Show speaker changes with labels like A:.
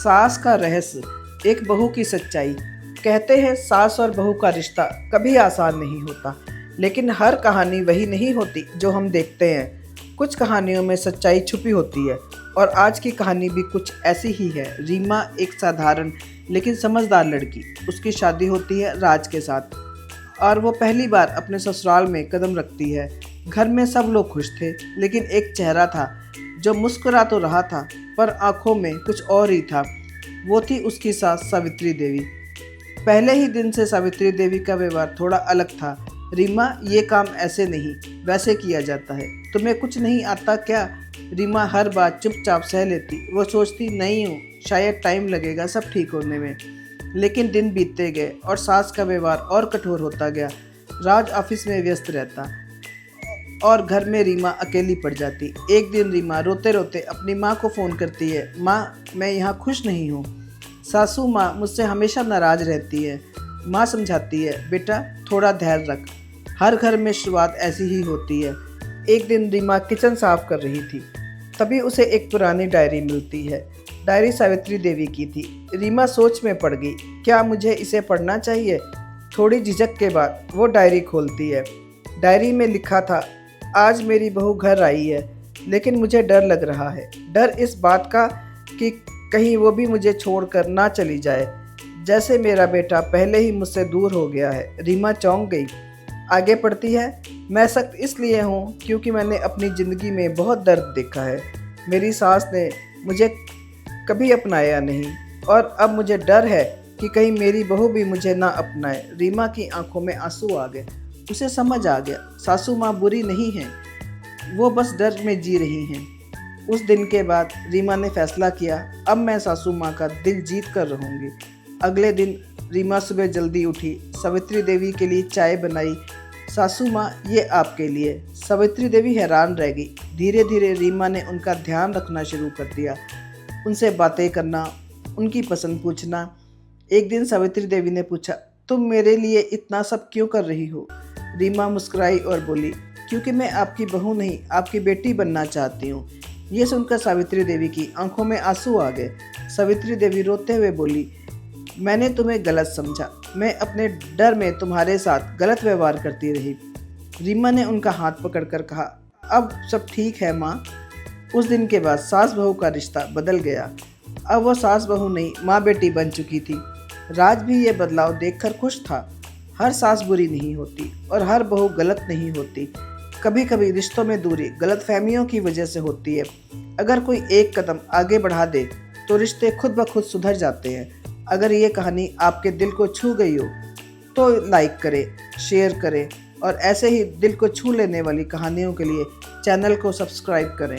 A: सास का रहस्य, एक बहू की सच्चाई। कहते हैं सास और बहू का रिश्ता कभी आसान नहीं होता, लेकिन हर कहानी वही नहीं होती जो हम देखते हैं। कुछ कहानियों में सच्चाई छुपी होती है और आज की कहानी भी कुछ ऐसी ही है। रीमा एक साधारण लेकिन समझदार लड़की। उसकी शादी होती है राज के साथ और वो पहली बार अपने ससुराल में कदम रखती है। घर में सब लोग खुश थे, लेकिन एक चेहरा था जो मुस्कुरा तो रहा था पर आंखों में कुछ और ही था। वो थी उसकी सास सावित्री देवी। पहले ही दिन से सावित्री देवी का व्यवहार थोड़ा अलग था। रीमा, ये काम ऐसे नहीं वैसे किया जाता है, तुम्हें कुछ नहीं आता क्या? रीमा हर बात चुपचाप सह लेती। वो सोचती नहीं हूँ, शायद टाइम लगेगा सब ठीक होने में। लेकिन दिन बीतते गए और सास का व्यवहार और कठोर होता गया। राज ऑफिस में व्यस्त रहता और घर में रीमा अकेली पड़ जाती। एक दिन रीमा रोते रोते अपनी माँ को फ़ोन करती है। माँ, मैं यहाँ खुश नहीं हूँ। सासू माँ मुझसे हमेशा नाराज़ रहती है। माँ समझाती है, बेटा थोड़ा धैर्य रख, हर घर में शुरुआत ऐसी ही होती है। एक दिन रीमा किचन साफ कर रही थी, तभी उसे एक पुरानी डायरी मिलती है। डायरी सावित्री देवी की थी। रीमा सोच में पड़ गई, क्या मुझे इसे पढ़ना चाहिए? थोड़ी झिझक के बाद वो डायरी खोलती है। डायरी में लिखा था, आज मेरी बहू घर आई है, लेकिन मुझे डर लग रहा है। डर इस बात का कि कहीं वो भी मुझे छोड़कर ना चली जाए, जैसे मेरा बेटा पहले ही मुझसे दूर हो गया है। रीमा चौंक गई। आगे पढ़ती है, मैं सख्त इसलिए हूँ क्योंकि मैंने अपनी ज़िंदगी में बहुत दर्द देखा है। मेरी सास ने मुझे कभी अपनाया नहीं और अब मुझे डर है कि कहीं मेरी बहू भी मुझे ना अपनाए। रीमा की आंखों में आंसू आ गए। उसे समझ आ गया, सासू माँ बुरी नहीं हैं, वो बस डर में जी रही हैं। उस दिन के बाद रीमा ने फैसला किया, अब मैं सासू माँ का दिल जीत कर रहूँगी। अगले दिन रीमा सुबह जल्दी उठी, सावित्री देवी के लिए चाय बनाई। सासू माँ, ये आपके लिए। सावित्री देवी हैरान रह गई। धीरे धीरे रीमा ने उनका ध्यान रखना शुरू कर दिया, उनसे बातें करना, उनकी पसंद पूछना। एक दिन सावित्री देवी ने पूछा, तुम मेरे लिए इतना सब क्यों कर रही हो? रीमा मुस्कुराई और बोली, क्योंकि मैं आपकी बहू नहीं, आपकी बेटी बनना चाहती हूँ। ये सुनकर सावित्री देवी की आंखों में आंसू आ गए। सावित्री देवी रोते हुए बोली, मैंने तुम्हें गलत समझा, मैं अपने डर में तुम्हारे साथ गलत व्यवहार करती रही। रीमा ने उनका हाथ पकड़कर कहा, अब सब ठीक है माँ। उस दिन के बाद सास बहू का रिश्ता बदल गया। अब वो सास बहू नहीं, माँ बेटी बन चुकी थी। राज भी ये बदलाव देखकर खुश था। हर सास बुरी नहीं होती और हर बहू गलत नहीं होती। कभी कभी रिश्तों में दूरी गलतफहमियों की वजह से होती है। अगर कोई एक कदम आगे बढ़ा दे तो रिश्ते खुद ब खुद सुधर जाते हैं। अगर ये कहानी आपके दिल को छू गई हो तो लाइक करें, शेयर करें और ऐसे ही दिल को छू लेने वाली कहानियों के लिए चैनल को सब्सक्राइब करें।